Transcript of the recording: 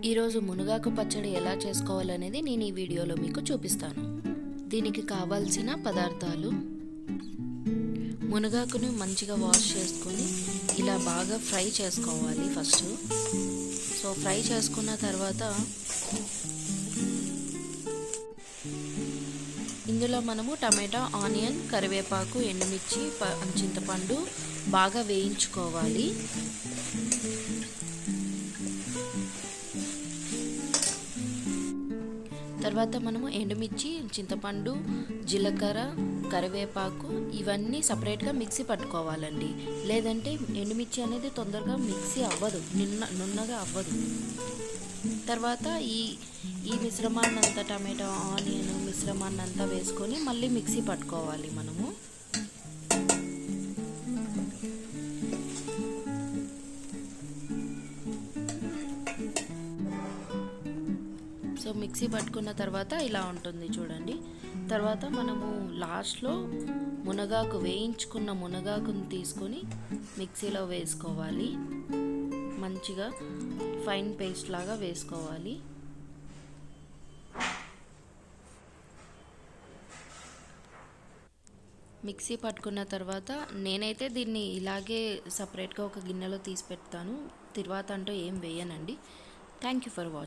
ఈరోజు మునగాకు పచ్చడి ఎలా చేసుకోవాలనేది నేను ఈ వీడియోలో మీకు చూపిస్తాను. దీనికి కావాల్సిన పదార్థాలు: మునగాకును మంచిగా వాష్ చేసుకొని ఇలా బాగా ఫ్రై చేసుకోవాలి ఫస్ట్. ఫ్రై చేసుకున్న తర్వాత ఇందులో మనము టమాటా, ఆనియన్, కరివేపాకు, ఎండుమిర్చి, చింతపండు బాగా వేయించుకోవాలి. తర్వాత మనము ఎండుమిర్చి, చింతపండు, జీలకర్ర, కరివేపాకు ఇవన్నీ సపరేట్గా మిక్సీ పట్టుకోవాలండి. లేదంటే ఎండుమిర్చి అనేది తొందరగా మిక్సీ అవ్వదు, నున్నగా అవ్వదు. తర్వాత ఈ మిశ్రమాన్నంతా టమాటో, ఆనియన్ మిశ్రమాన్నంతా వేసుకొని మళ్ళీ మిక్సీ పట్టుకోవాలి మనము. మిక్సీ పట్టుకున్న తర్వాత ఇలా ఉంటుంది చూడండి. తర్వాత మనము లాస్ట్లో వేయించుకున్న మునగాకును తీసుకొని మిక్సీలో వేసుకోవాలి. మంచిగా ఫైన్ పేస్ట్ లాగా వేసుకోవాలి. మిక్సీ పట్టుకున్న తర్వాత నేనైతే దీన్ని ఇలాగే సపరేట్గా ఒక గిన్నెలో తీసి పెడతాను. తర్వాత అంటూ ఏం వేయనండి. Thank you for watching.